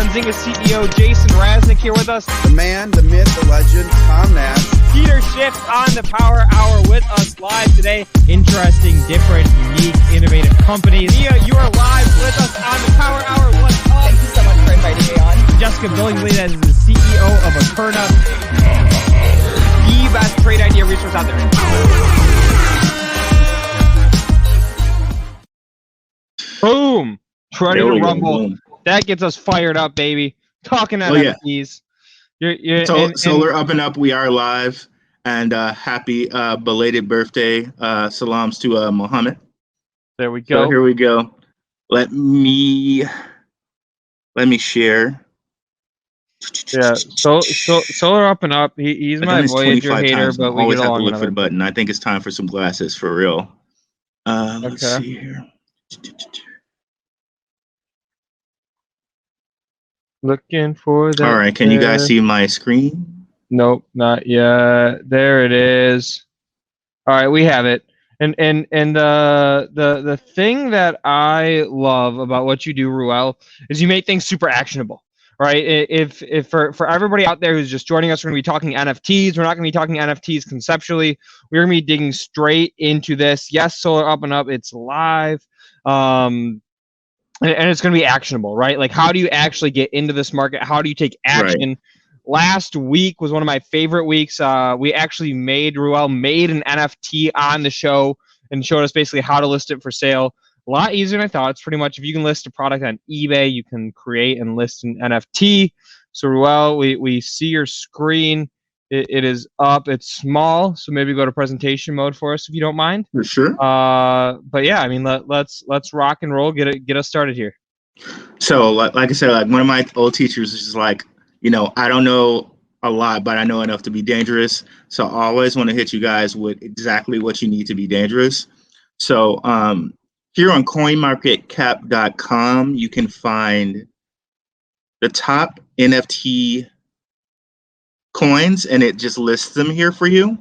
Benzinga CEO Jason Raznick here with us. The man, the myth, the legend, Tom Nash. Peter Schiff on the Power Hour with us live today. Interesting, different, unique, innovative companies. Mia, you are live with us on the Power Hour. What's up? Thank you so much for inviting me on. Jessica Billingsley, that is the CEO of Akerna. The best trade idea resource out there. Boom. Ready to rumble. Boom. That gets us fired up, baby. Talking NFTs. Yeah. Solar up and up. We are live. And happy belated birthday. Salams to Mohammed. There we go. So here we go. Let me share. Yeah. Solar up and up. He's my Voyager hater, but we always get have along. to look for the button. I think it's time for some glasses for real. Let's see here. Looking for that. All right, can you guys see my screen? Nope, not yet. There it is. All right, we have it. And the thing that I love about what you do, Ruell, is you make things super actionable. Right? If for everybody out there who's just joining us, we're gonna be talking NFTs. We're not gonna be talking NFTs conceptually. We're gonna be digging straight into this. Yes, Solar up and up. It's live. And it's going to be actionable, right? Like, how do you actually get into this market? How do you take action? Right. Last week was one of my favorite weeks. Ruell made an NFT on the show and showed us basically how to list it for sale. A lot easier than I thought. It's pretty much if you can list a product on eBay, you can create and list an NFT. So, Ruell, we see your screen. It is up. It's small, so maybe go to presentation mode for us if you don't mind. For sure. But yeah, I mean, let's rock and roll. Get us started here. So, like I said, like one of my old teachers is just like, I don't know a lot, but I know enough to be dangerous. So I always want to hit you guys with exactly what you need to be dangerous. So here on CoinMarketCap.com, you can find the top NFT coins, and it just lists them here for you.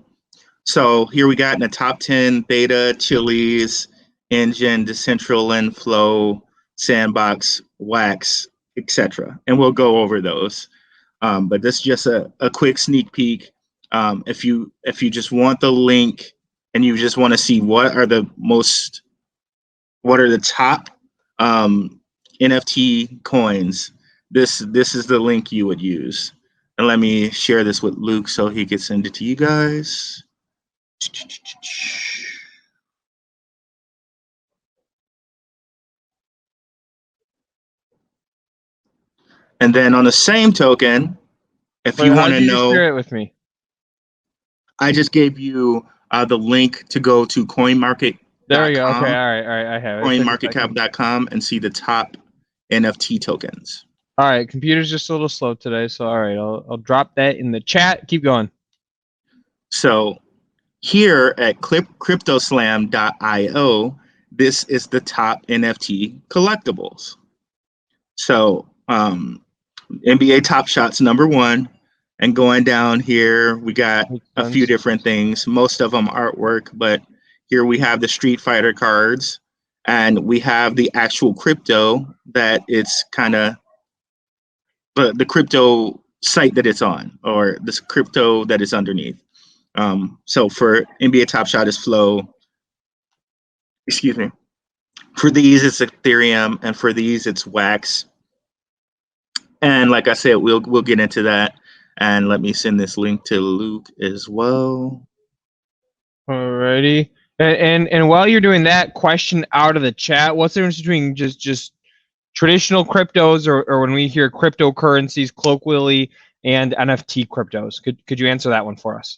So here we got in the top 10 Theta, Chili's, Engine, Decentraland, Flow, Sandbox, Wax, etc. And we'll go over those. But this is just a quick sneak peek. If you just want the link and you just want to see what are the top NFT coins, this is the link you would use. And let me share this with Luke so he can send it to you guys. And then on the same token, if you want to know, share it with me. I just gave you the link to go to CoinMarket.com. There you go. Okay, all right, I have it. CoinMarketCap.com and see the top NFT tokens. All right, computer's just a little slow today, so all right, I'll drop that in the chat. Keep going. So here at CryptoSlam.io, this is the top NFT collectibles. So NBA Top Shots #1, and going down here, we got a few different things. Most of them artwork, but here we have the Street Fighter cards, and we have the actual crypto that it's kind of the crypto site that it's on, or this crypto that is underneath. So for NBA Top Shot is Flow. Excuse me. For these, it's Ethereum, and for these, it's Wax. And like I said, we'll get into that. And let me send this link to Luke as well. Alrighty. And while you're doing that, question out of the chat: what's the difference between just traditional cryptos, or when we hear cryptocurrencies colloquially, and NFT cryptos? Could you answer that one for us?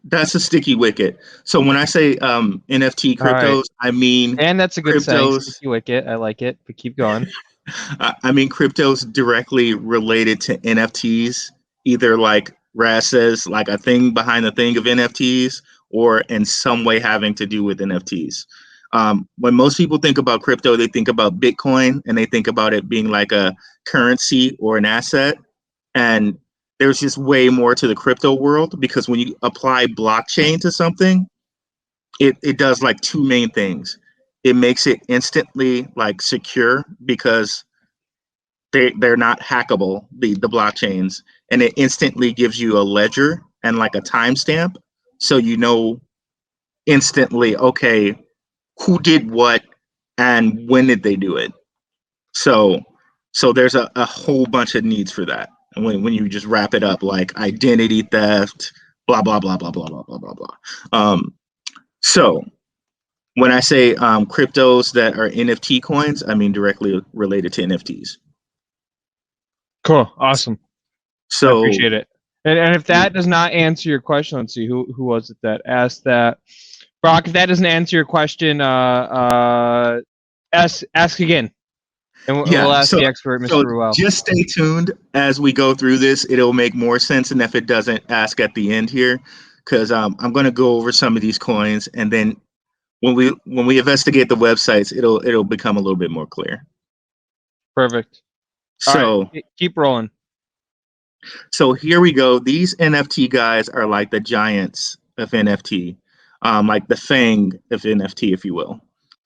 That's a sticky wicket. So when I say NFT cryptos, right, I mean, and that's a good saying, sticky wicket. I like it, but keep going. I mean cryptos directly related to NFTs, either like Raz says, like a thing behind the thing of NFTs, or in some way having to do with NFTs. When most people think about crypto, they think about Bitcoin, and they think about it being like a currency or an asset. And there's just way more to the crypto world, because when you apply blockchain to something, it does like 2 main things. It makes it instantly like secure, because they're not hackable, the blockchains, and it instantly gives you a ledger and like a timestamp, so you know instantly, okay, who did what and when did they do it. So there's a whole bunch of needs for that. And when you just wrap it up like identity theft, blah blah blah blah blah blah blah blah blah. So when I say cryptos that are NFT coins, I mean directly related to NFTs. Cool. Awesome. So I appreciate it. And if that does not answer your question, let's see who was it that asked that. Brock, if that doesn't answer your question, ask again. And we'll ask the expert, Mr. Ruell. Just stay tuned as we go through this. It'll make more sense, and if it doesn't, ask at the end here, because I'm going to go over some of these coins, and then when we investigate the websites, it'll become a little bit more clear. Perfect. So right, keep rolling. So here we go. These NFT guys are like the giants of NFT, like the FANG of NFT, if you will.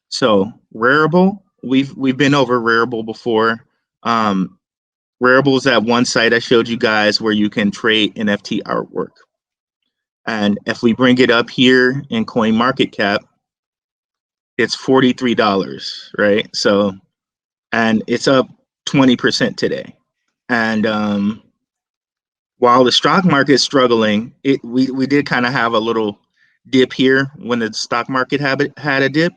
So Wearable. We've been over Wearable before. Wearable is that one site I showed you guys where you can trade NFT artwork. And if we bring it up here in CoinMarketCap, it's $43, right? So, and it's up 20% today. And while the stock market is struggling, we did kind of have a little dip here when the stock market had a dip.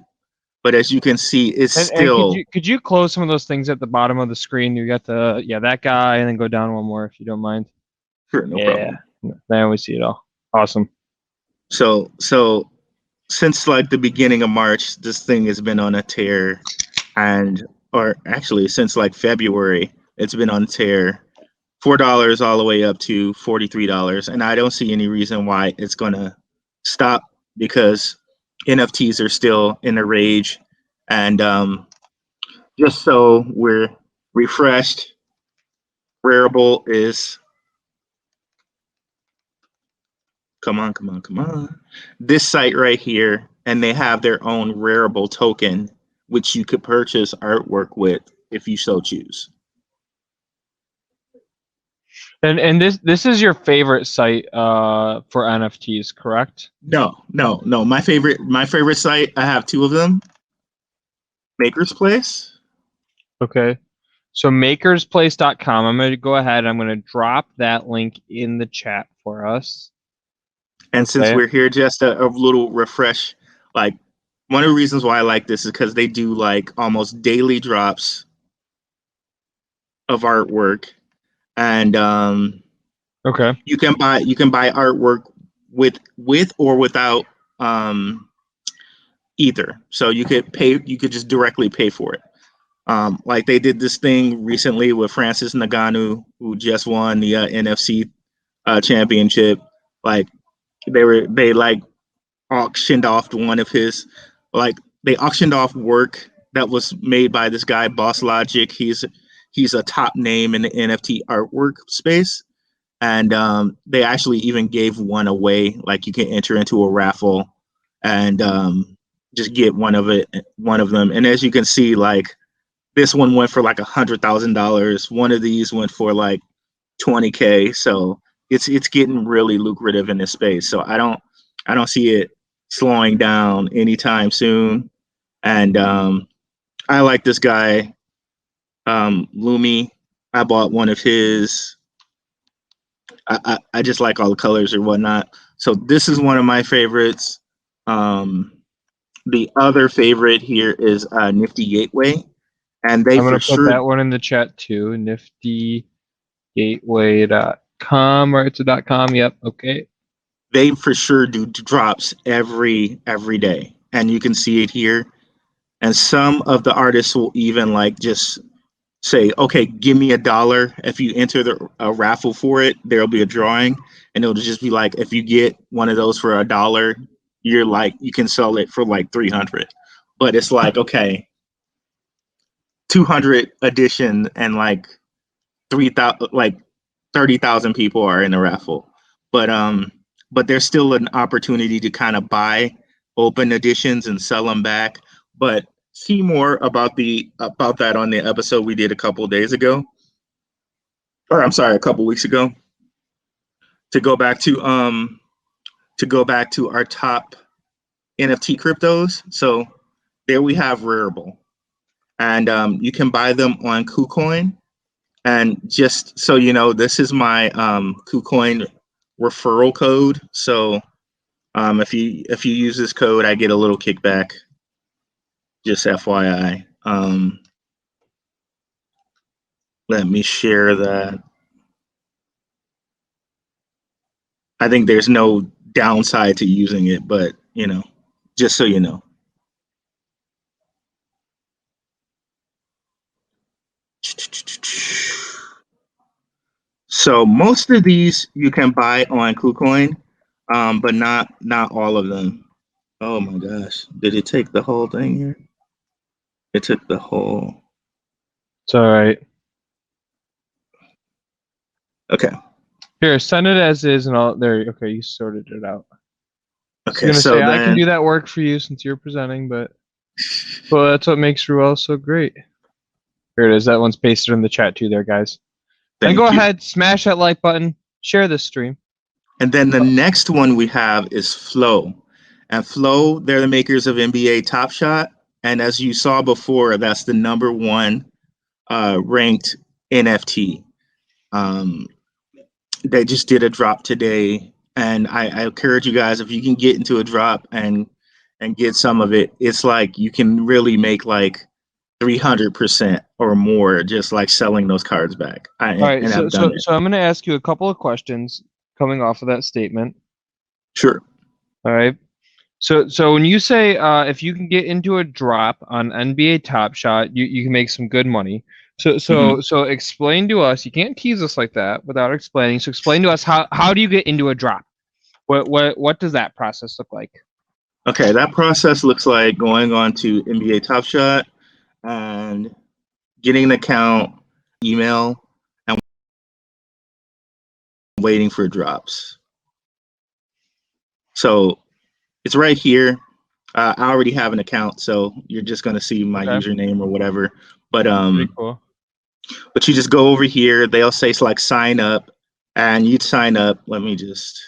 But as you can see, it's still. And could you close some of those things at the bottom of the screen? You got that guy, and then go down one more if you don't mind. Sure, no problem. Then we see it all. Awesome. So since like the beginning of March, this thing has been on a tear, or actually since like February, it's been on a tear. $4 all the way up to $43, and I don't see any reason why it's gonna stop because NFTs are still in a rage. And just so we're refreshed, Wearable is, come on, this site right here, and they have their own Wearable token, which you could purchase artwork with if you so choose. And this is your favorite site for NFTs, correct? No. My favorite site, I have two of them. Maker's Place. Okay. So makersplace.com. I'm going to go ahead. I'm going to drop that link in the chat for us. And since we're here, just a little refresh. Like, one of the reasons why I like this is because they do like almost daily drops of artwork. And okay, you can buy artwork with or without either. So you could just directly pay for it. Like they did this thing recently with Francis Ngannou, who just won the NFC championship. Like they like auctioned off one of his, like they auctioned off work that was made by this guy Boss Logic. He's a top name in the NFT artwork space, and they actually even gave one away. Like you can enter into a raffle and just get one of them. And as you can see, like this one went for like $100,000. One of these went for like $20K. So it's getting really lucrative in this space. So I don't see it slowing down anytime soon. And I like this guy. Lumi, I bought one of his. I just like all the colors or whatnot. So this is one of my favorites. The other favorite here is Nifty Gateway, and I'm going to put that one in the chat too. NiftyGateway.com, right? So .com. Yep. Okay. They for sure do drops every day, and you can see it here. And some of the artists will even like just say, okay, give me $1. If you enter a raffle for it, there'll be a drawing, and it'll just be like, if you get one of those for $1, you're like, you can sell it for like 300. But it's like, okay, 200 edition and like 3,000, like 30,000 people are in the raffle. But there's still an opportunity to kind of buy open editions and sell them back. But see more about that on the episode we did a couple of days ago. or I'm sorry, a couple weeks ago, to go back to our top NFT cryptos. So there we have Wearable, and you can buy them on KuCoin. And just so you know, this is my KuCoin referral code. So if you use this code, I get a little kickback. Just FYI. Let me share that. I think there's no downside to using it, but you know, just so you know. So most of these you can buy on KuCoin, but not all of them. Oh my gosh, did it take the whole thing here? It took the whole. It's all right. Okay. Here, send it as is, and I'll. There. Okay, you sorted it out. Okay. I was So gonna say then, I can do that work for you since you're presenting, but well, that's what makes Ruell so great. Here it is. That one's pasted in the chat too, there, guys. Then go ahead, smash that like button, share this stream. And then the next one we have is Flow. And Flow, they're the makers of NBA Top Shot. And as you saw before, that's the #1 ranked NFT. They just did a drop today. And I encourage you guys, if you can get into a drop and get some of it, it's like you can really make like 300% or more just like selling those cards back. All right, so I'm going to ask you a couple of questions coming off of that statement. Sure. All right. So when you say if you can get into a drop on NBA Top Shot, you can make some good money. So explain to us. You can't tease us like that without explaining. So explain to us how do you get into a drop? What does that process look like? Okay, that process looks like going on to NBA Top Shot and getting an account, email, and waiting for drops. So it's right here. I already have an account, so you're just gonna see my username or whatever. But Pretty cool. But you just go over here. They'll say it's like sign up, and you'd sign up. Let me just.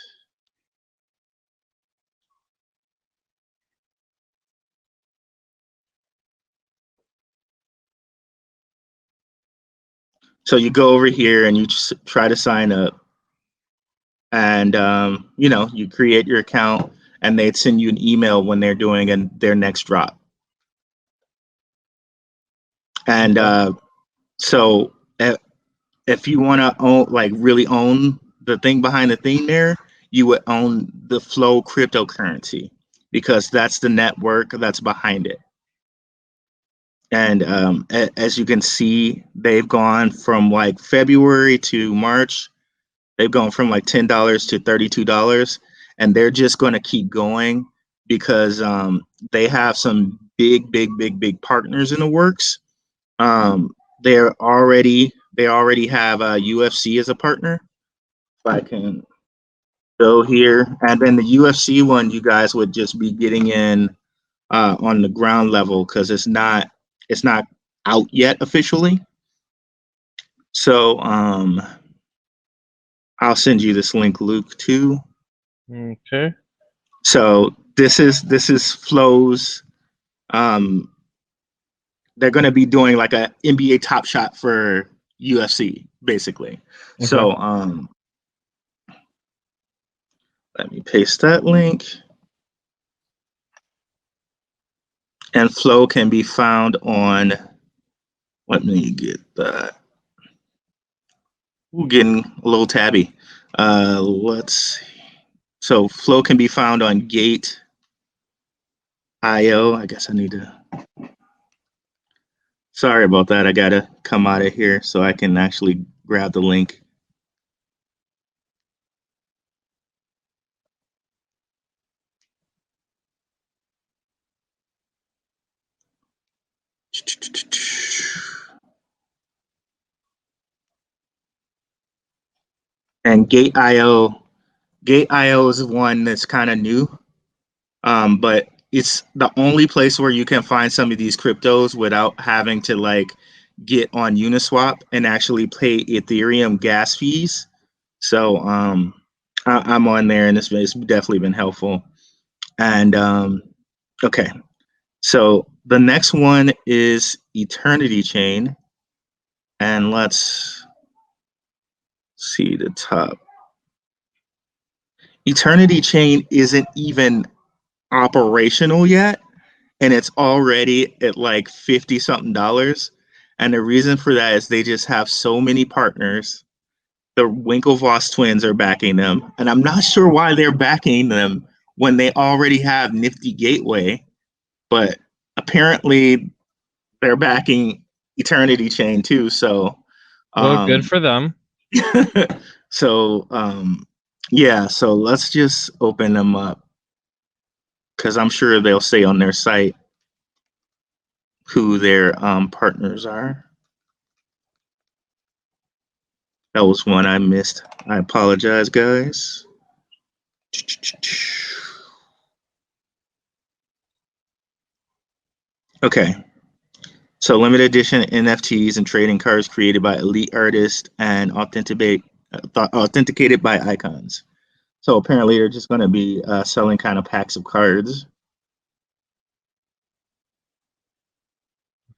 So you go over here and you just try to sign up, and you know, you create your account, and they'd send you an email when they're doing their next drop. And so if you want to own, like really own the thing behind the thing there, you would own the Flow cryptocurrency because that's the network that's behind it. And as you can see, they've gone from like February to March, they've gone from like $10 to $32, and they're just going to keep going because they have some big partners in the works. They already have UFC as a partner. If I can go here, and then the UFC one, you guys would just be getting in on the ground level because it's not out yet officially. So I'll send you this link, Luke, too. Okay. So this is Flow's. They're going to be doing like a NBA Top Shot for UFC, basically. Okay. So let me paste that link. And Flow can be found on. Let me get that. We're getting a little tabby. Let's see. So Flow can be found on Gateio. I guess I need to. Sorry about that. I gotta come out of here so I can actually grab the link. And Gateio is one that's kind of new, but it's the only place where you can find some of these cryptos without having to like get on Uniswap and actually pay Ethereum gas fees. So I'm on there, and it's definitely been helpful. And okay, so the next one is Eternity Chain, and let's see the top. Eternity Chain isn't even operational yet, and it's already at like 50 something dollars. And the reason for that is they just have so many partners. The Winklevoss twins are backing them, and I'm not sure why they're backing them when they already have Nifty Gateway, but apparently they're backing Eternity Chain too. So, well, good for them. so yeah, so let's just open them up, because I'm sure they'll say on their site who their partners are. That was one I missed. I apologize, guys. Okay. So limited edition NFTs and trading cards created by elite artists and authenticated by icons. So apparently they're just going to be selling kind of packs of cards.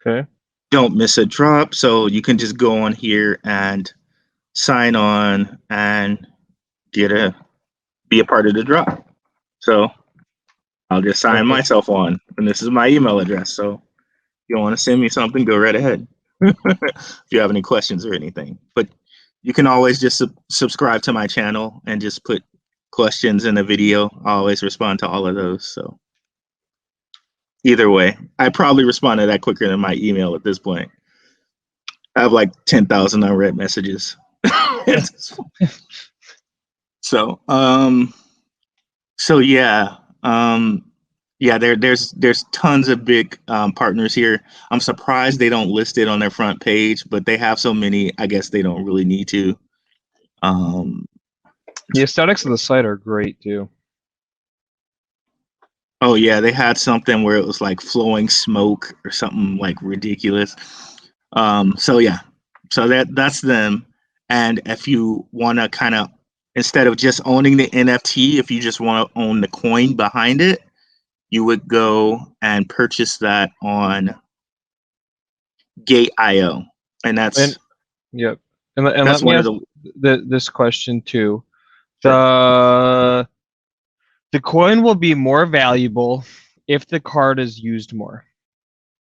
Okay. Don't miss a drop. So you can just go on here and sign on and be a part of the drop. So I'll just sign myself on, and this is my email address. So if you want to send me something, go right ahead. If you have any questions or anything, but you can always just subscribe to my channel and just put questions in the video. I always respond to all of those. So either way, I probably respond to that quicker than my email at this point. I have like 10,000 unread messages. So yeah, there's tons of big partners here. I'm surprised they don't list it on their front page, but they have so many. I guess they don't really need to. The aesthetics of the site are great too. Oh yeah, they had something where it was like flowing smoke or something like ridiculous. So yeah, so that's them. And if you want to kind of, instead of just owning the NFT, if you just want to own the coin behind it, you would go and purchase that on Gateio, and that's yep. And that's let me one ask of this question too. Sure. The coin will be more valuable if the card is used more.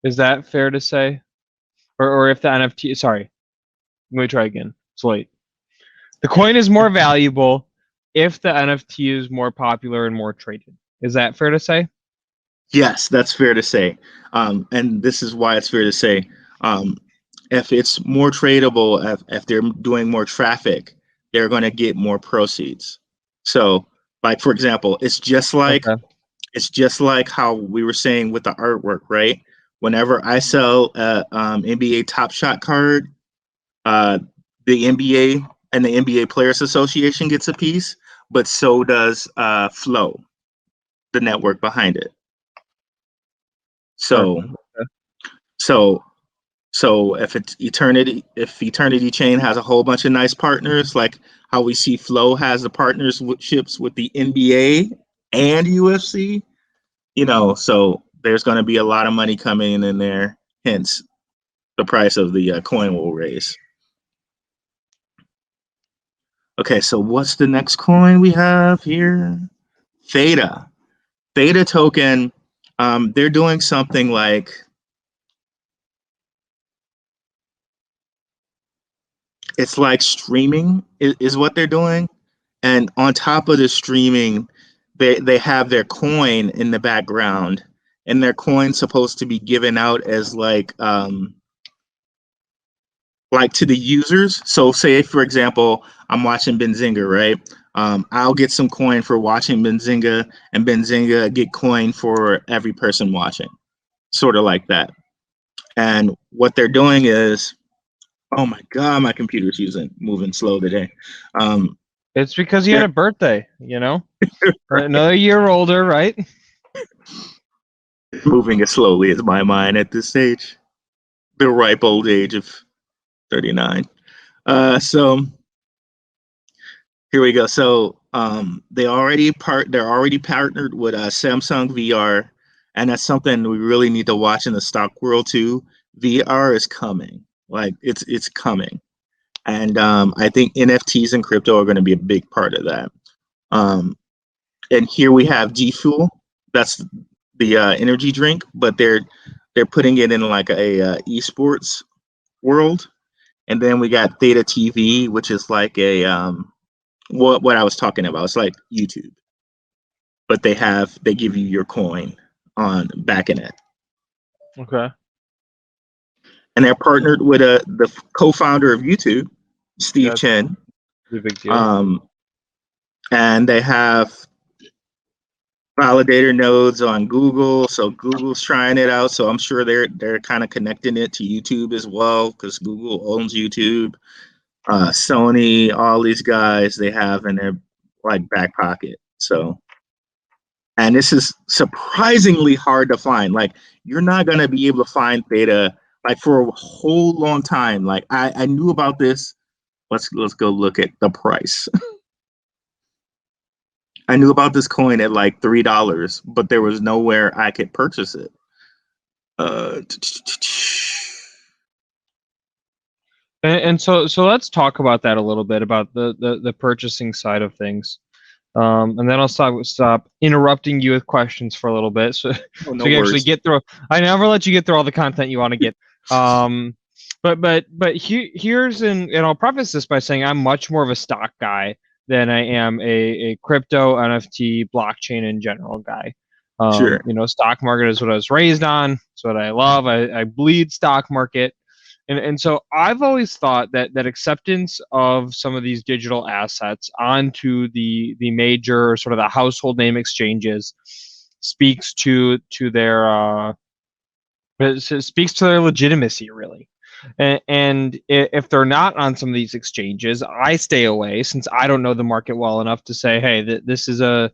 Is that fair to say? Or if the NFT, sorry, let me try again. It's late. The coin is more valuable if the NFT is more popular and more traded. Is that fair to say? Yes, that's fair to say. And this is why it's fair to say. If it's more tradable, if they're doing more traffic, they're going to get more proceeds. So, like for example, it's just like how we were saying with the artwork, right? Whenever I sell a NBA Top Shot card, the NBA and the NBA Players Association gets a piece, but so does Flow, the network behind it. So, so if Eternity Chain has a whole bunch of nice partners, like how we see Flow has the partnerships with the NBA and UFC, so there's going to be a lot of money coming in there. Hence, the price of the coin will raise. Okay, so what's the next coin we have here? Theta. Theta token. They're doing something like, it's like streaming is what they're doing. And on top of the streaming, they have their coin in the background, and their coin's supposed to be given out as like to the users. So say, for example, I'm watching Benzinga, right? I'll get some coin for watching Benzinga, and Benzinga get coin for every person watching, sort of like that. And what they're doing is, oh my God, my computer's moving slow today. It's because you had a birthday, Right. Another year older, right? Moving as slowly as my mind at this stage. the ripe old age of 39. So here we go. So they're already partnered with Samsung VR, and that's something we really need to watch in the stock world too. VR is coming, like it's coming, and I think NFTs and crypto are going to be a big part of that. And here we have G Fuel. That's the energy drink, but they're putting it in like a esports world. And then we got Theta TV, which is like a what I was talking about. It's like YouTube, but they give you your coin on backing it. Okay. And they're partnered with the co-founder of YouTube, Steve Chen. A big deal. And they have validator nodes on Google, so Google's trying it out. So I'm sure they're kind of connecting it to YouTube as well, because Google owns YouTube. Sony, all these guys they have in their like back pocket. So, and this is surprisingly hard to find. Like you're not gonna be able to find Theta like for a whole long time. Like I knew about this. Let's go look at the price. I knew about this coin at like $3, but there was nowhere I could purchase it. And so let's talk about that a little bit, about the purchasing side of things. And then I'll stop interrupting you with questions for a little bit, so you can actually get through. I never let you get through all the content you want to get. But here's and I'll preface this by saying I'm much more of a stock guy than I am a crypto, NFT, blockchain in general guy. Sure. Stock market is what I was raised on. It's what I love. I bleed stock market. And so I've always thought that acceptance of some of these digital assets onto the major sort of the household name exchanges speaks to their legitimacy, really. And if they're not on some of these exchanges, I stay away, since I don't know the market well enough to say, hey, this is a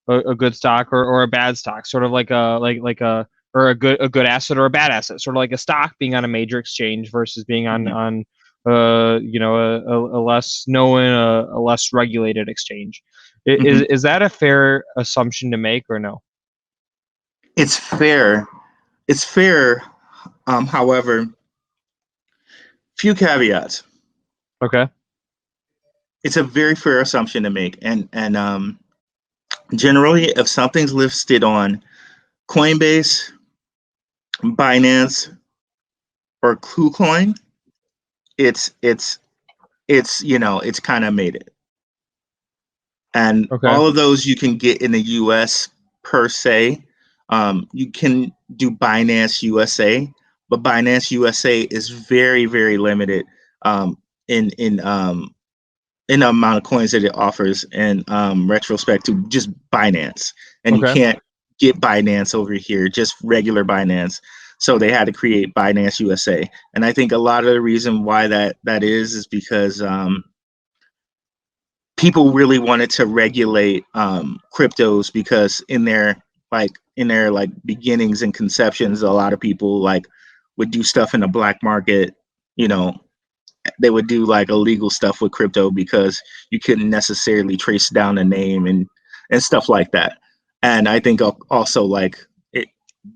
good stock or a bad stock, sort of like a or a good asset or a bad asset, sort of like a stock being on a major exchange versus being on a less known, a less regulated exchange. Is that a fair assumption to make, or no? It's fair. It's fair. However, few caveats. Okay. It's a very fair assumption to make, and generally, if something's listed on Coinbase, Binance, or KuCoin, it's kind of made it. And all of those you can get in the US per se. You can do Binance USA, but Binance USA is very, very limited in the amount of coins that it offers in retrospect to just Binance. And you can't get Binance over here, just regular Binance. So they had to create Binance USA. And I think a lot of the reason why that is because people really wanted to regulate cryptos, because in their beginnings and conceptions, a lot of people would do stuff in the black market. They would do like illegal stuff with crypto because you couldn't necessarily trace down a name and stuff like that. And I think also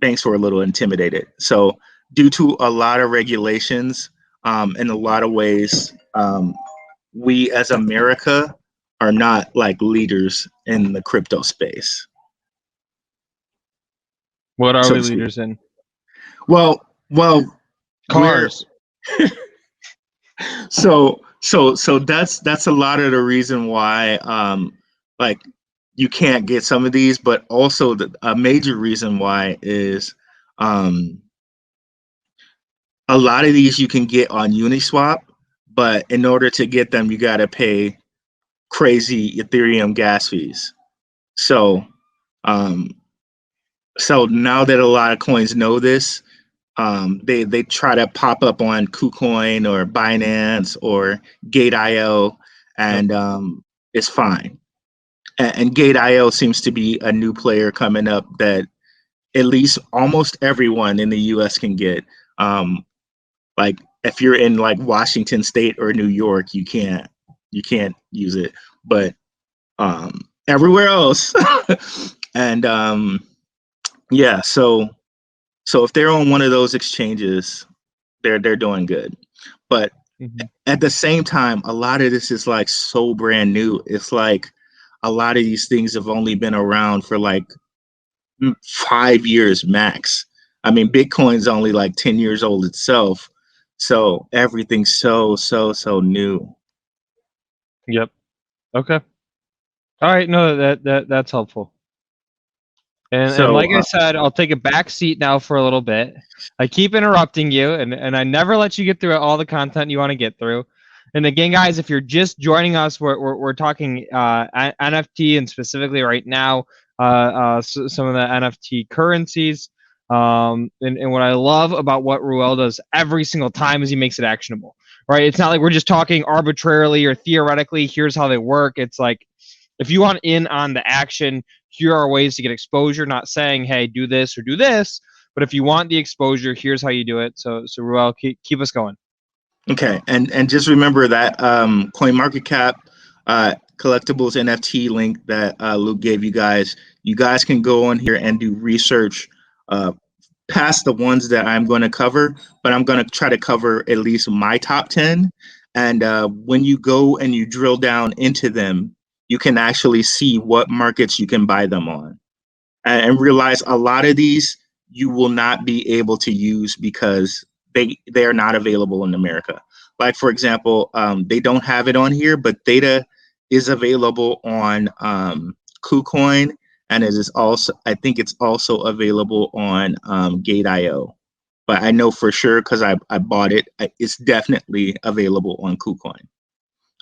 banks were a little intimidated. So due to a lot of regulations, in a lot of ways, we as America are not like leaders in the crypto space. What are we leaders in? Well, cars. So that's a lot of the reason why you can't get some of these, but also a major reason why is a lot of these you can get on Uniswap, but in order to get them, you got to pay crazy Ethereum gas fees. So now that a lot of coins know this, they try to pop up on KuCoin or Binance or Gateio, and it's fine. And Gateio seems to be a new player coming up that at least almost everyone in the US can get. Like if you're in like Washington State or New York, you can't use it, but everywhere else. And yeah, so if they're on one of those exchanges, they're doing good. But at the same time, a lot of this is like so brand new. It's like a lot of these things have only been around for like 5 years max. I mean, Bitcoin's only like 10 years old itself. So everything's so new. Yep. Okay. All right. No, that's helpful. And like I said, I'll take a back seat now for a little bit. I keep interrupting you, and I never let you get through all the content you want to get through. And again, guys, if you're just joining us, we're talking NFT, and specifically right now, some of the NFT currencies. And what I love about what Ruell does every single time is he makes it actionable. Right? It's not like we're just talking arbitrarily or theoretically. Here's how they work. It's like, if you want in on the action, here are ways to get exposure. Not saying, hey, do this or do this, but if you want the exposure, here's how you do it. So Ruell, keep us going. Okay, and just remember that CoinMarketCap collectibles NFT link that Luke gave you guys. You guys can go on here and do research past the ones that I'm going to cover, but I'm going to try to cover at least my top 10. And when you go and you drill down into them, you can actually see what markets you can buy them on, and realize a lot of these you will not be able to use because they are not available in America. Like for example, they don't have it on here, but Theta is available on KuCoin, and it is also, I think it's also available on Gateio. But I know for sure because I bought it. It's definitely available on KuCoin.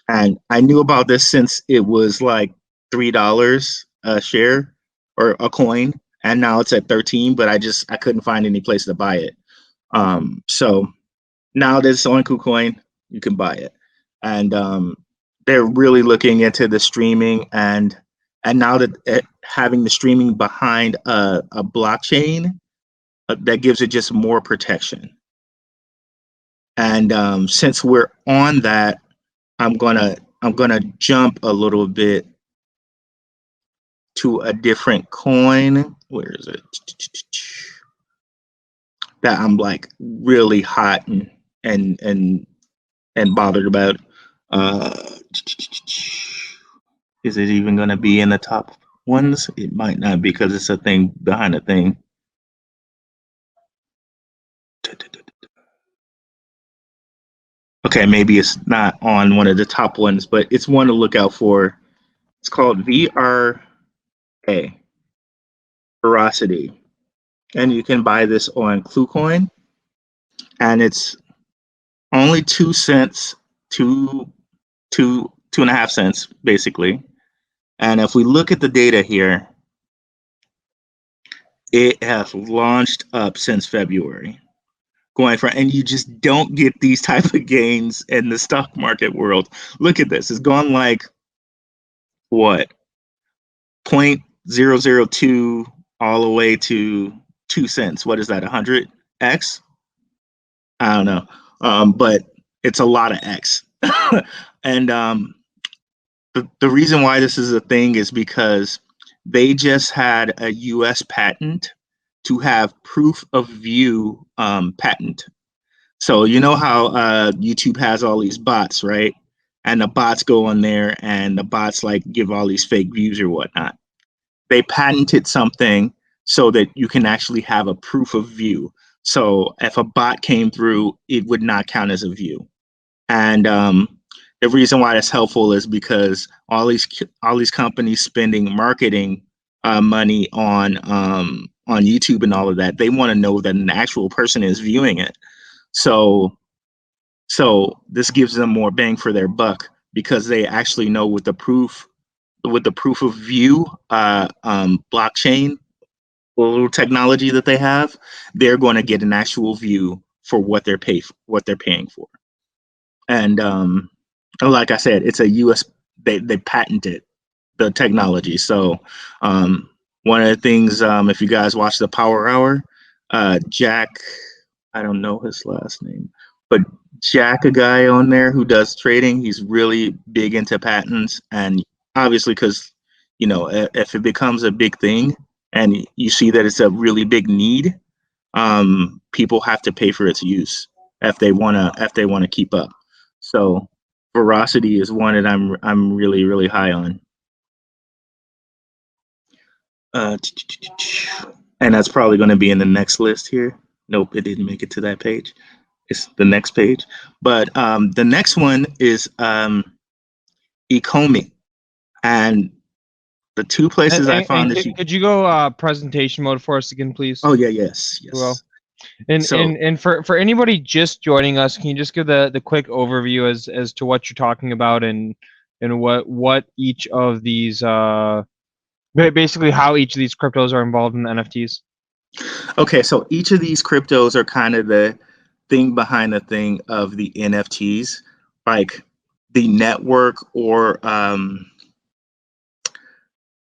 And I knew about this since it was like $3 a share or a coin, and now it's at 13. But I couldn't find any place to buy it. So now that it's on KuCoin, you can buy it, and they're really looking into the streaming, and now that having the streaming behind a blockchain that gives it just more protection. And since we're on that, I'm gonna jump a little bit to a different coin. Where is it? That I'm like really hot and bothered about. Is it even gonna be in the top ones? It might not, because it's a thing behind a thing. Okay, maybe it's not on one of the top ones, but it's one to look out for. It's called VRA, Veracity, and you can buy this on KuCoin, and it's only 2 cents, 2.5 cents, basically. And if we look at the data here, it has launched up since February. Going for, and you just don't get these type of gains in the stock market world. Look at this. It's gone like what, 0.002 all the way to 2 cents. What is that, 100x? I don't know, but it's a lot of x. And the reason why this is a thing is because they just had a US patent to have proof of view patent. So you know how YouTube has all these bots, right? And the bots go on there and the bots like give all these fake views or whatnot. They patented something so that you can actually have a proof of view. So if a bot came through, it would not count as a view. And the reason why that's helpful is because all these companies spending marketing money on YouTube and all of that, they want to know that an actual person is viewing it. So this gives them more bang for their buck, because they actually know with the proof of view blockchain little technology that they have, they're going to get an actual view for what they're paying for. And like I said, it's a US, they patented the technology. So one of the things, if you guys watch the Power Hour, Jack, I don't know his last name, but Jack, a guy on there who does trading, he's really big into patents, and obviously because if it becomes a big thing and you see that it's a really big need, people have to pay for its use if they wanna keep up. So Veracity is one that I'm really really high on. And that's probably going to be in the next list here. Nope, it didn't make it to that page. It's the next page. But the next one is Ecommy. And the two places I found this. Could you go presentation mode for us again, please? Oh yeah, yes. Well, and for anybody just joining us, can you just give the quick overview as to what you're talking about and what each of these basically how each of these cryptos are involved in the NFTs? Okay, so each of these cryptos are kind of the thing behind the thing of the NFTs, like the network or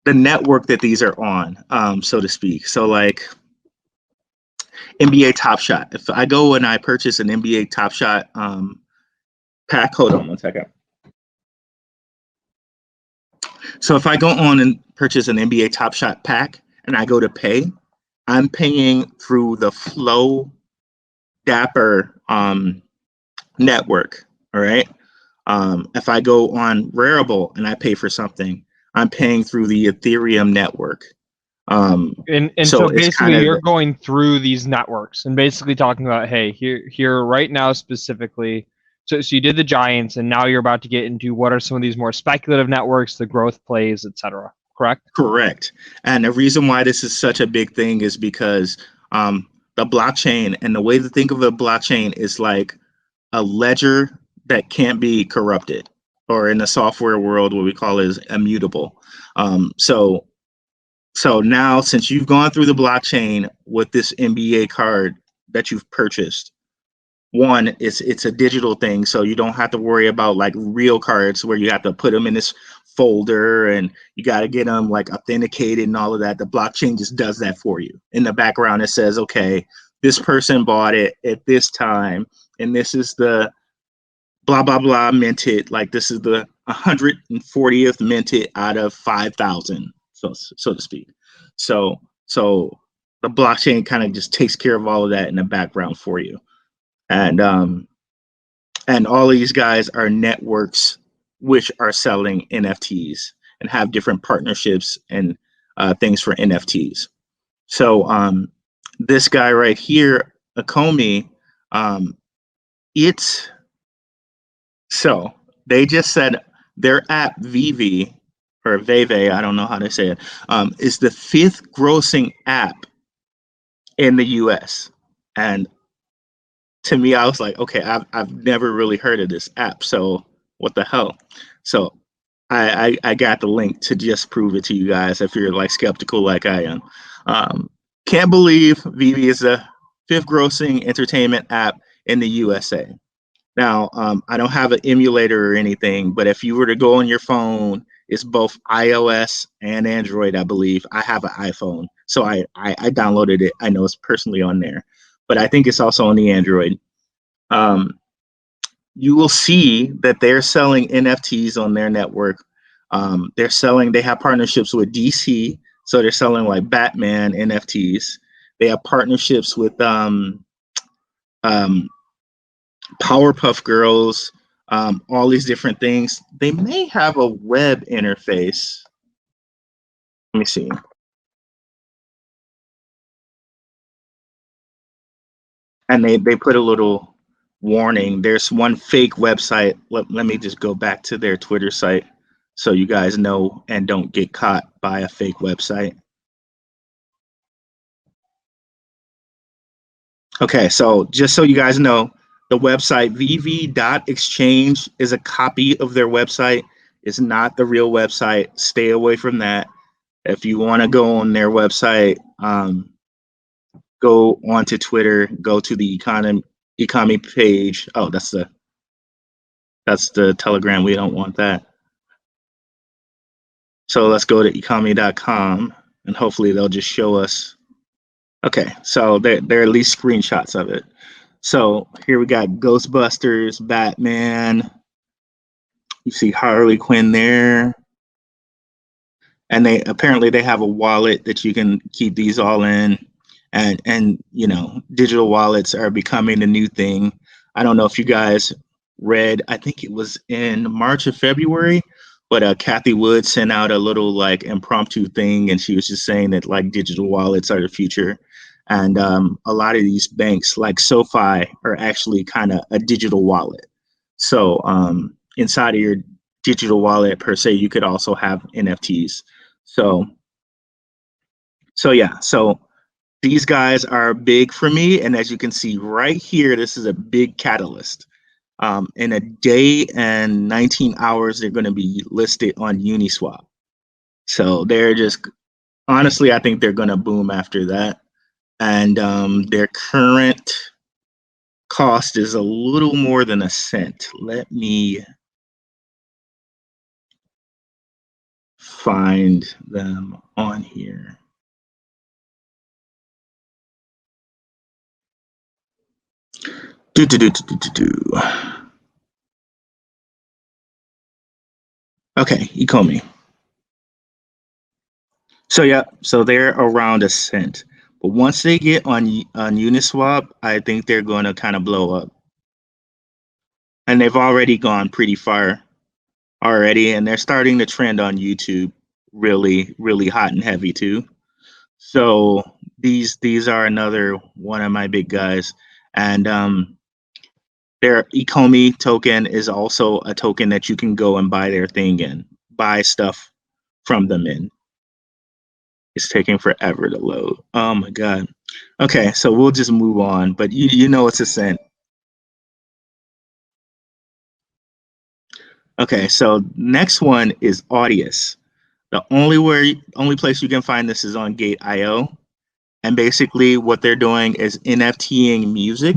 the network that these are on, so to speak. So like NBA Top Shot. If I go and I purchase an NBA Top Shot pack, hold on one second. So if I go on and purchase an NBA Top Shot pack and I go to pay, I'm paying through the Flow Dapper network. All right. If I go on Wearable and I pay for something, I'm paying through the Ethereum network. And so basically you're going through these networks and basically talking about, hey, here right now specifically. So you did the giants, and now you're about to get into what are some of these more speculative networks, the growth plays, etc. Correct? Correct. And the reason why this is such a big thing is because the blockchain, and the way to think of a blockchain is like a ledger that can't be corrupted, or in the software world, what we call is immutable. So now, since you've gone through the blockchain with this NBA card that you've purchased, one, it's a digital thing, so you don't have to worry about like real cards where you have to put them in this folder and you got to get them like authenticated and all of that. The blockchain just does that for you. In the background, it says, okay, this person bought it at this time, and this is the blah blah blah minted. Like this is the 140th minted out of 5,000, so to speak. So the blockchain kind of just takes care of all of that in the background for you. And all these guys are networks which are selling NFTs and have different partnerships and things for NFTs. So this guy right here, Ecommy, so they just said their app VV or Veve, I don't know how to say it, is the 5th grossing app in the US. And to me, I was like, okay, I've never really heard of this app, so what the hell? So I got the link to just prove it to you guys if you're like skeptical like I am. Can't believe Vivi is the 5th grossing entertainment app in the USA. Now, I don't have an emulator or anything, but if you were to go on your phone, it's both iOS and Android, I believe. I have an iPhone, so I downloaded it. I know it's personally on there, but I think it's also on the Android. You will see that they're selling NFTs on their network. They have partnerships with DC, so they're selling like Batman NFTs. They have partnerships with Powerpuff Girls, all these different things. They may have a web interface. Let me see. And they put a little warning. There's one fake website. Let me just go back to their Twitter site so you guys know and don't get caught by a fake website. Okay, so just so you guys know, the website vv.exchange is a copy of their website. It's not the real website. Stay away from that. If you want to go on their website, go onto Twitter, go to the Ecommy page. Oh, that's the Telegram. We don't want that. So let's go to ecommy.com and hopefully they'll just show us. Okay, so they're at least screenshots of it. So here we got Ghostbusters, Batman. You see Harley Quinn there. And they apparently they have a wallet that you can keep these all in. And you know, digital wallets are becoming the new thing. I don't know if you guys read, I think it was in March or February, but Kathy Wood sent out a little like impromptu thing, and she was just saying that like digital wallets are the future. And a lot of these banks, like SoFi, are actually kind of a digital wallet. So inside of your digital wallet per se, you could also have NFTs. So so these guys are big for me, and as you can see right here, this is a big catalyst. In a day and 19 hours, they're going to be listed on Uniswap. So they're just honestly, I think they're going to boom after that. And their current cost is a little more than a cent. Let me find them on here. Okay, Ecommy. So yeah, so they're around a cent. But once they get on Uniswap, I think they're going to kind of blow up. And they've already gone pretty far already, and they're starting to trend on YouTube really, really hot and heavy too. So these are another one of my big guys. And their Ecommy token is also a token that you can go and buy their thing in, buy stuff from them in. It's taking forever to load. Oh my God. Okay, so we'll just move on, but you know it's a cent. Okay, so next one is Audius. The only place you can find this is on Gateio. And basically what they're doing is NFTing music.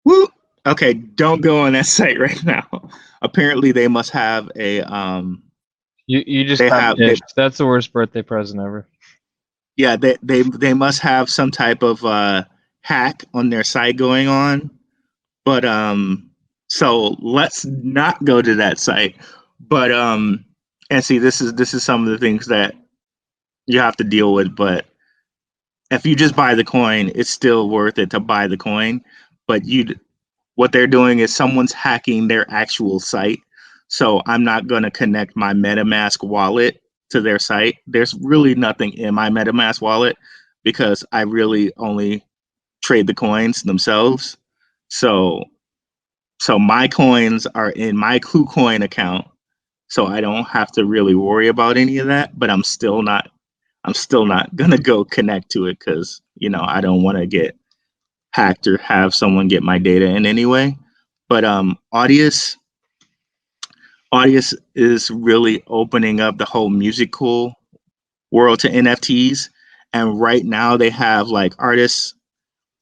Woo! Okay, don't go on that site right now. Apparently they must have a You just they got have pitched. That's the worst birthday present ever. yeah, they must have some type of hack on their site going on. But so let's not go to that site. But and see, this is some of the things that you have to deal with. But if you just buy the coin, it's still worth it to buy the coin. But what they're doing is someone's hacking their actual site. So I'm not going to connect my MetaMask wallet to their site. There's really nothing in my MetaMask wallet because I really only trade the coins themselves. So my coins are in my KuCoin account, so I don't have to really worry about any of that. But I'm still not gonna go connect to it because I don't want to get hacked or have someone get my data in anyway. But Audius is really opening up the whole musical world to NFTs, and right now they have like artists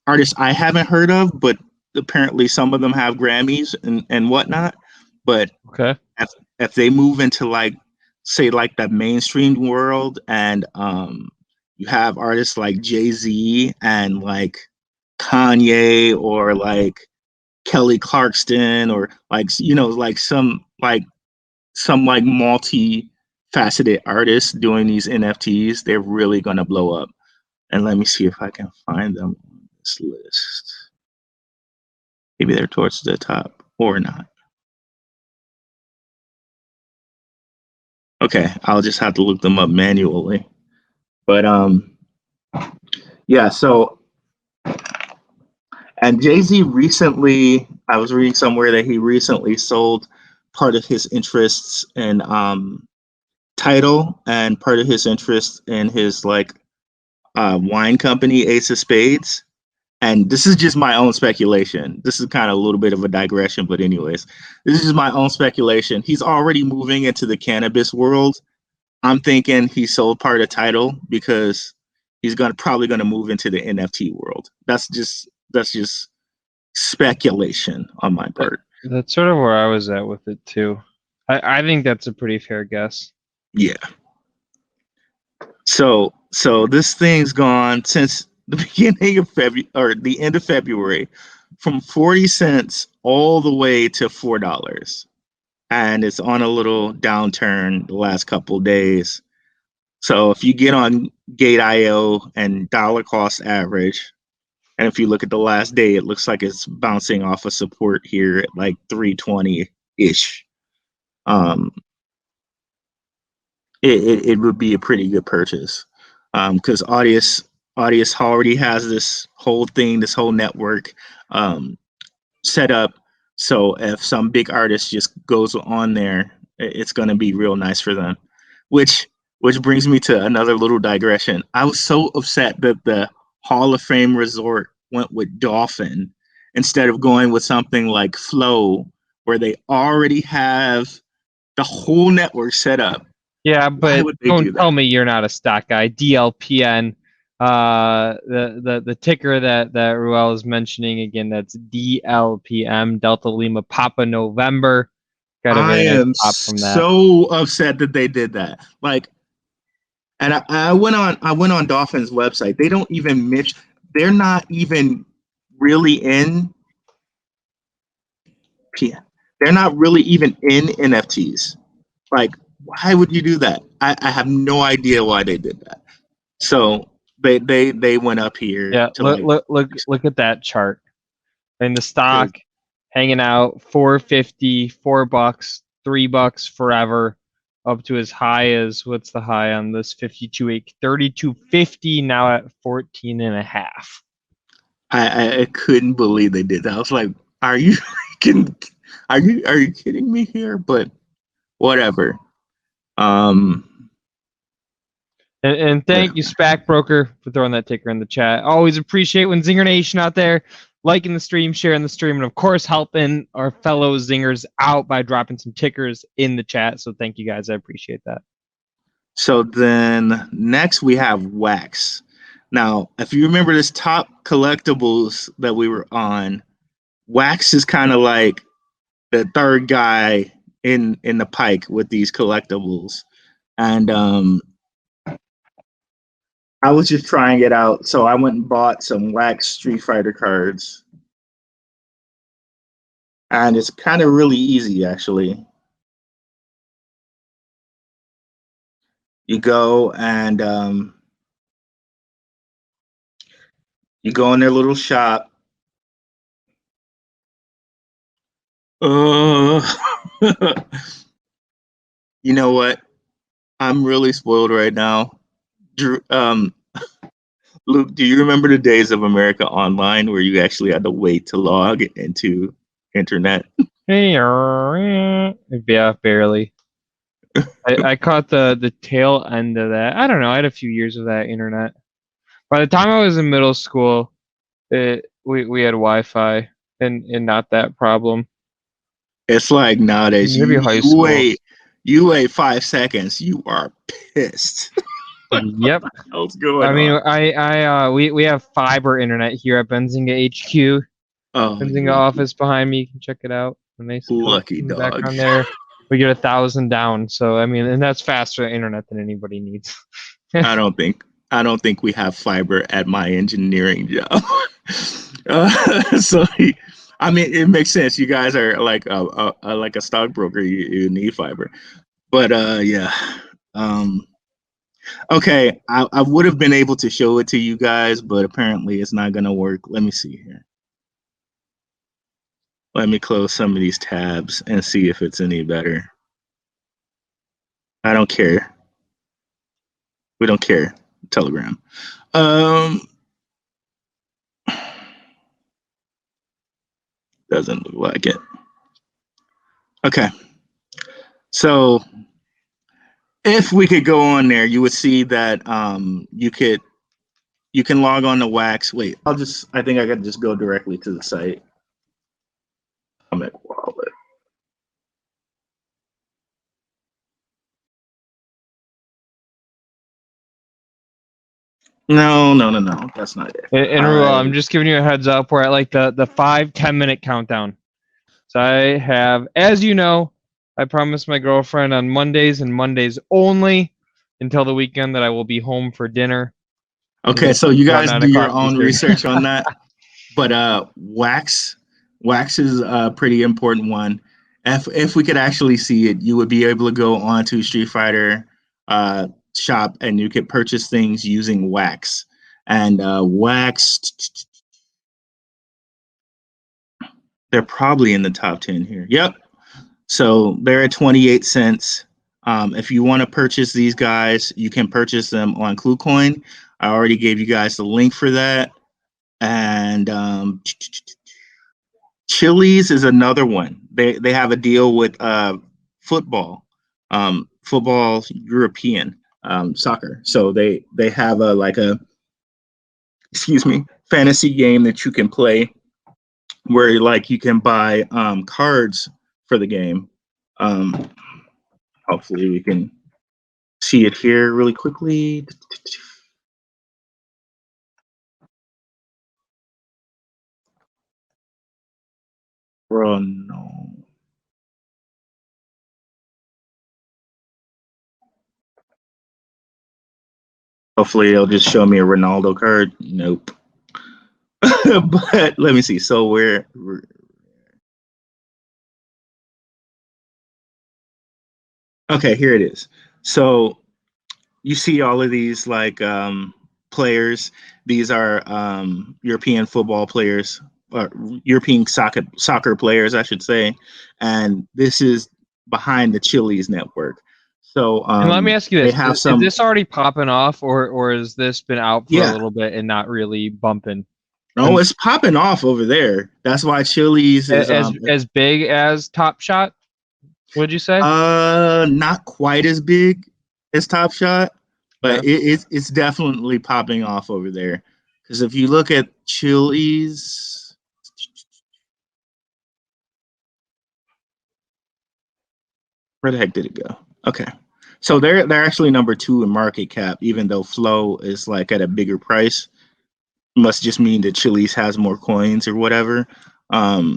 I haven't heard of, but apparently some of them have Grammys and whatnot. But Okay. if they move into like say like the mainstream world, and you have artists like JayZ and like Kanye or like Kelly Clarkson or like like some like multi-faceted artists doing these NFTs, they're really gonna blow up. And let me see if I can find them on this list. Maybe they're towards the top or not. Okay, I'll just have to look them up manually. But yeah, so and JayZ recently, I was reading somewhere that he recently sold part of his interests in Tidal and part of his interest in his like wine company, Ace of Spades. And this is just my own speculation. This is kind of a little bit of a digression, but anyways, this is just my own speculation. He's already moving into the cannabis world. I'm thinking he sold part of Tidal because he's probably gonna move into the NFT world. That's just speculation on my part. That's sort of where I was at with it too. I think that's a pretty fair guess. Yeah. So this thing's gone since the beginning of February or the end of February, from 40 cents all the way to $4. And it's on a little downturn the last couple of days. So if you get on Gateio and dollar cost average, and if you look at the last day, it looks like it's bouncing off of support here at like 320-ish. It would be a pretty good purchase, because Audius already has this whole thing, this whole network set up. So if some big artist just goes on there, it's going to be real nice for them. Which brings me to another little digression. I was so upset that the Hall of Fame resort went with Dolphin instead of going with something like Flow, where they already have the whole network set up. Yeah, but don't tell me you're not a stock guy. DLPN, the ticker that Ruell is mentioning again, that's DLPM, Delta Lima Papa November. I am so upset that they did that. Like, and I went on Dolphin's website. They don't even mention. They're not even really in. They're not really even in NFTs. Like, why would you do that? I have no idea why they did that. So they went up here. Yeah, look at that chart. And the stock hanging out $4.50, $4, $3 forever, up to as high as, what's the high on this 52-week? 32.50, now at 14.5. I couldn't believe they did that. I was like, are you kidding me here? But whatever. And thank you, SPAC Broker, for throwing that ticker in the chat. Always appreciate when Zinger Nation out there liking the stream, sharing the stream, and of course helping our fellow Zingers out by dropping some tickers in the chat. So thank you guys. I appreciate that. So then next we have Wax. Now, if you remember this top collectibles that we were on, Wax is kind of like the third guy in the pike with these collectibles. And I was just trying it out. So I went and bought some Wax Street Fighter cards. And it's kind of really easy, actually. You go and you go in their little shop. You know what? I'm really spoiled right now. Drew, Luke, do you remember the days of America Online where you actually had to wait to log into internet? Yeah, barely. I caught the tail end of that. I don't know. I had a few years of that internet. By the time I was in middle school, we had Wi-Fi and not that problem. It's like nowadays, maybe high school. You wait 5 seconds, you are pissed. Yep. What's going on? We have fiber internet here at Benzinga HQ. Benzinga office behind me. You can check it out. Nice lucky dog. Back on there, we get 1,000 down. So I mean, and that's faster internet than anybody needs. I don't think we have fiber at my engineering job. So I mean, it makes sense. You guys are like a stockbroker. You need fiber, but yeah. Okay, I would have been able to show it to you guys, but apparently it's not gonna work. Let me see here. Let me close some of these tabs and see if it's any better. I don't care. We don't care. Telegram. Doesn't look like it. Okay. So if we could go on there, you would see that you can log on to Wax. Wait, I think I could just go directly to the site. Comic wallet. No, that's not it. And I'm just giving you a heads up. We're at like the 5-10 minute countdown. So I have, as you know, I promised my girlfriend on Mondays and Mondays only until the weekend that I will be home for dinner. Okay, so you About guys 9 do your o'clock own Eastern. research on that. But wax is a pretty important one. If we could actually see it, you would be able to go onto Street Fighter shop and you could purchase things using wax. And wax, they're probably in the top 10 here. Yep. So they're at 28 cents. If you want to purchase these guys, you can purchase them on KlueCoin. I already gave you guys the link for that. And Chili's is another one. They have a deal with football, football European soccer. So they have a excuse me, fantasy game that you can play where like you can buy cards for the game. Hopefully we can see it here really quickly. Bro, no. Hopefully it'll just show me a Ronaldo card. Nope. But let me see. So we're okay, here it is. So you see all of these like players. These are European football players, or European soccer players, I should say. And this is behind the Chili's network. So And let me ask you they this: have is some. this already popping off, or has this been out for a Yeah, little bit and not really bumping? no, it's popping off over there. That's why Chili's is As big as Top Shot? Would you say? not quite as big as Top Shot, but Yeah. it's definitely popping off over there. Because if you look at Chili's, where the heck did it go? Okay, so they're actually number 2 in market cap, even though Flow is like at a bigger price. Must just mean that Chili's has more coins or whatever. But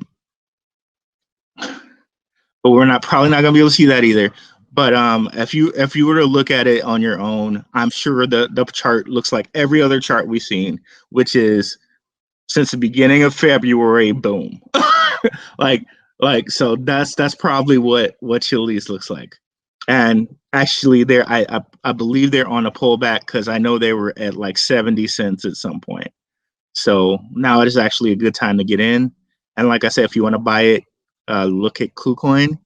we're not probably not gonna be able to see that either. But if you were to look at it on your own, I'm sure the chart looks like every other chart we've seen, which is since the beginning of February, boom. like so that's probably what Chili's looks like. And actually, I believe they're on a pullback because I know they were at like 70 cents at some point. So now it is actually a good time to get in. And like I said, if you want to buy it, look at KlueCoin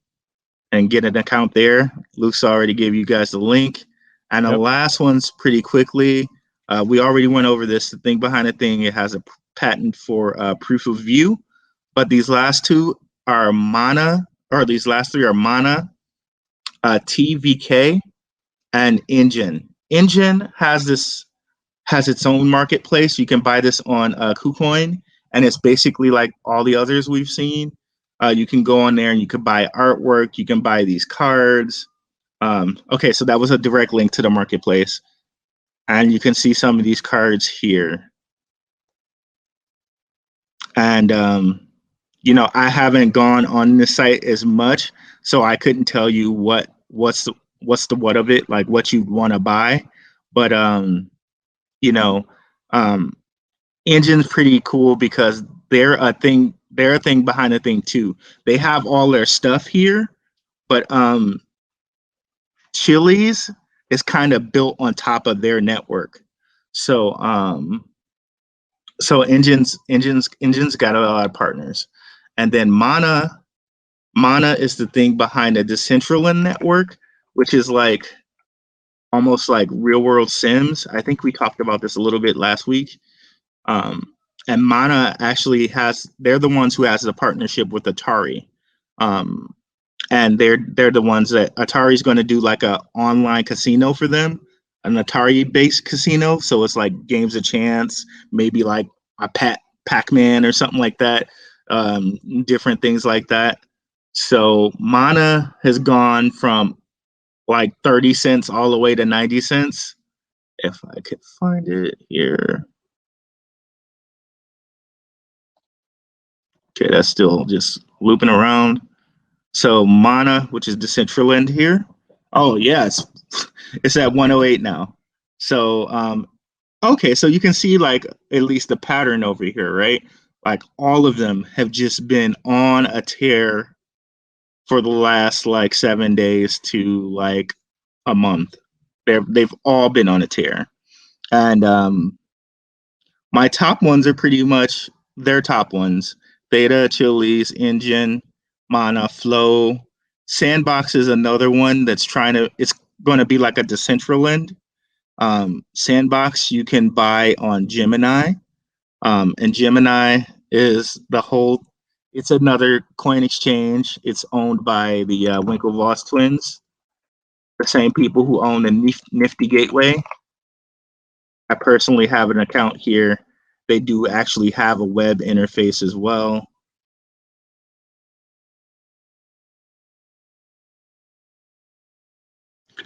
and get an account there. Luke's already gave you guys the link. And the last one's pretty quickly. We already went over this. The thing behind the thing, it has a patent for proof of view. But these last two are Mana, or these last three are Mana, TVK, and Engine. Engine has its own marketplace. You can buy this on KuCoin, and it's basically like all the others we've seen. You can go on there and you can buy artwork. You can buy these cards. Okay, so that was a direct link to the marketplace, and you can see some of these cards here. And I haven't gone on this site as much, so I couldn't tell you what's the what of it, like what you'd want to buy. But Engine's pretty cool because they're a thing behind a thing too. They have all their stuff here, but Chili's is kind of built on top of their network. So Engine's got a lot of partners. And then Mana is the thing behind the Decentraland network, which is like almost like real world Sims. I think we talked about this a little bit last week. And Mana actually they're the ones who has the partnership with Atari. And they're the ones that Atari's going to do like a online casino for them, an Atari based casino. So it's like games of chance, maybe like a Pac-Man or something like that. Different things like that. So Mana has gone from like 30 cents all the way to 90 cents. If I could find it here. Okay, that's still just looping around. So Mana, which is Decentraland here. Oh yes, it's at 108 now. So okay, so you can see like at least the pattern over here, right? Like all of them have just been on a tear for the last like 7 days to like a month. They've all been on a tear. And my top ones are pretty much their top ones. Theta, Chili's, Engine, Mana, Flow. Sandbox is another one that's it's going to be like a Decentraland. Sandbox you can buy on Gemini. And Gemini is it's another coin exchange. It's owned by the Winklevoss twins, the same people who own the Nifty Gateway. I personally have an account here. They do actually have a web interface as well.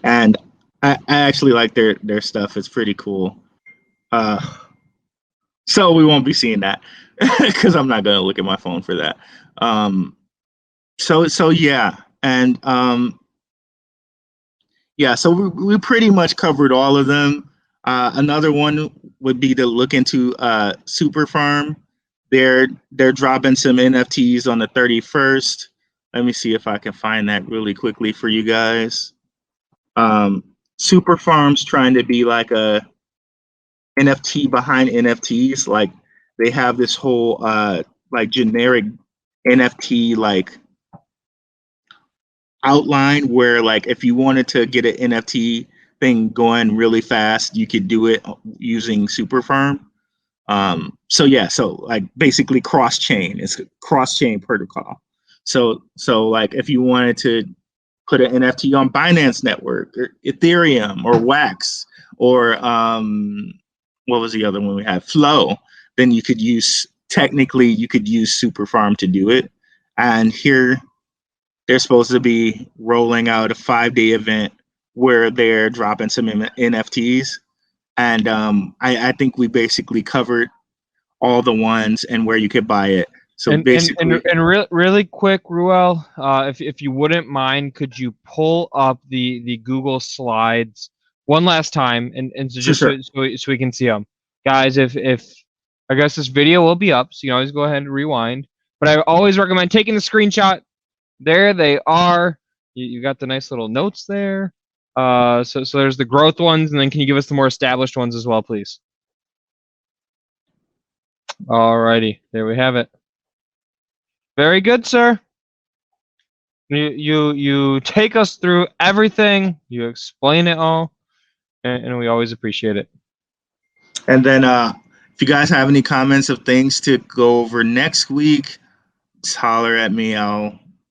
And I actually like their stuff. It's pretty cool. So we won't be seeing that because I'm not going to look at my phone for that. So yeah. And yeah, so we pretty much covered all of them. Another one would be to look into Super Farm. They're dropping some NFTs on the 31st. Let me see if I can find that really quickly for you guys. Super Farm's trying to be like a NFT behind NFTs. Like they have this whole like generic NFT like outline where like if you wanted to get an NFT thing going really fast, you could do it using Super Farm. So yeah, so like basically cross chain. It's a cross chain protocol. So like if you wanted to put an NFT on Binance Network or Ethereum or Wax or what was the other one we had? Flow. Then you could use Super Farm to do it. And here they're supposed to be rolling out a 5-day event where they're dropping some NFTs. And I think we basically covered all the ones and where you could buy it. So basically, really quick, Ruell, if you wouldn't mind, could you pull up the Google Slides one last time and so just so we can see them, guys? If I guess this video will be up, so you can always go ahead and rewind. But I always recommend taking the screenshot. There they are. You got the nice little notes there. So there's the growth ones, and then can you give us the more established ones as well, please? Alrighty, there we have it. Very good, sir. You take us through everything. You explain it all, and we always appreciate it. And then if you guys have any comments of things to go over next week, just holler at me.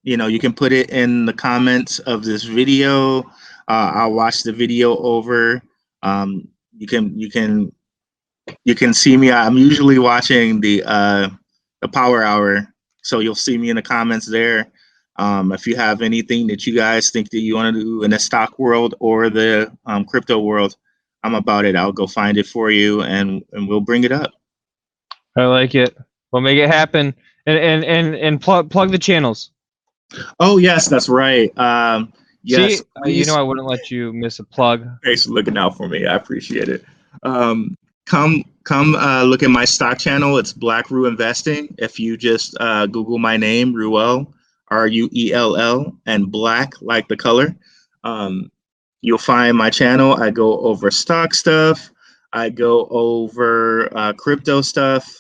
You can put it in the comments of this video. I'll watch the video over. You can see me. I'm usually watching the Power Hour, so you'll see me in the comments there. If you have anything that you guys think that you want to do in the stock world or the crypto world, I'm about it. I'll go find it for you, and we'll bring it up. I like it. We'll make it happen. And plug the channels. Oh yes, that's right. Yes, see, I wouldn't let you miss a plug. Thanks for looking out for me. I appreciate it. Come look at my stock channel. It's Black Ru Investing. If you just Google my name, Ruell, Ruell, and black like the color, you'll find my channel. I go over stock stuff. I go over crypto stuff.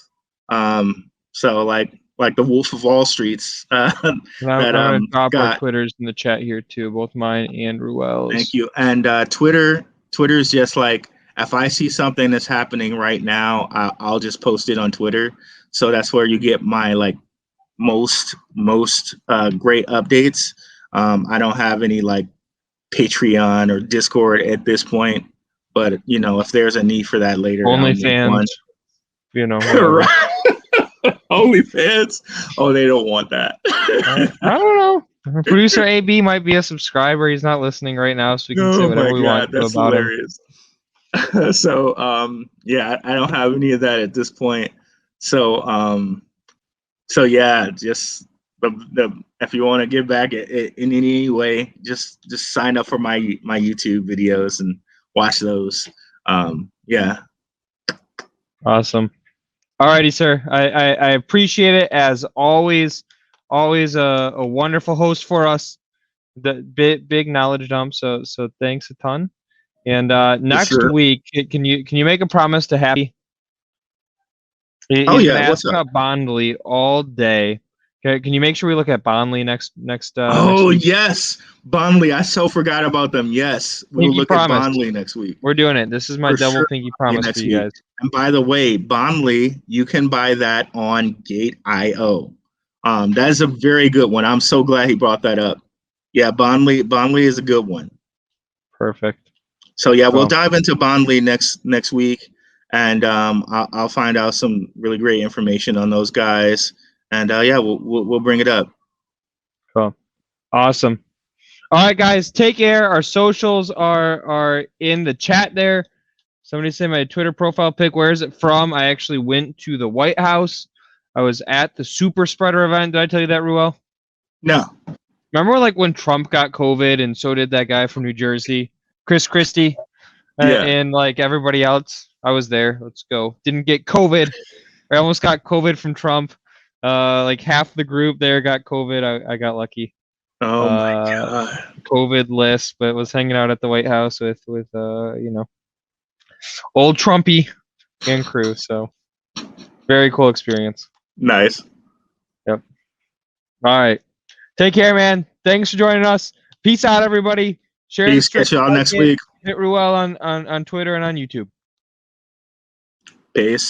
So like the Wolf of Wall Streets. I'm gonna drop our Twitters in the chat here too, both mine and Ruell's. Thank you. And Twitter is just like, if I see something that's happening right now, I'll just post it on Twitter. So that's where you get my like most great updates. I don't have any like Patreon or Discord at this point, but if there's a need for that later, OnlyFans, right. OnlyFans? Oh, they don't want that. I don't know. Producer AB might be a subscriber. He's not listening right now, so we can say whatever we want to about hilarious. Him. So yeah, I don't have any of that at this point. So yeah, just if you want to give back in any way, just sign up for my YouTube videos and watch those. Yeah. Awesome. Alrighty, sir. I appreciate it as always. Always a wonderful host for us. The big knowledge dump. So thanks a ton. And next week, can you make a promise to Happy? He's been asking about Bondly all day. Can you make sure we look at Bondly next next week? Yes, Bondly. I so forgot about them. Yes, we'll look at Bondly next week. We're doing it. This is my double pinky promise for you guys. And by the way, Bondly, you can buy that on Gateio. That is a very good one. I'm so glad he brought that up. Yeah, Bondly is a good one. Perfect. So yeah, we'll dive into Bondly next week, and I'll find out some really great information on those guys, and yeah, we'll bring it up. Cool. Awesome. All right, guys, take care. Our socials are in the chat there. Somebody said my Twitter profile pic. Where is it from? I actually went to the White House. I was at the Super Spreader event. Did I tell you that, Ruell? No. Remember, like when Trump got COVID, and so did that guy from New Jersey, Chris Christie, and like everybody else. I was there. Let's go. Didn't get COVID. I almost got COVID from Trump. Like half the group there got COVID. I got lucky. Oh my God. COVID list, but was hanging out at the White House with you know, old Trumpy and crew. So very cool experience. Nice. Yep. All right. Take care, man. Thanks for joining us. Peace out, everybody. Share. Peace. Catch y'all next week. Hit Ruell on Twitter and on YouTube. Peace.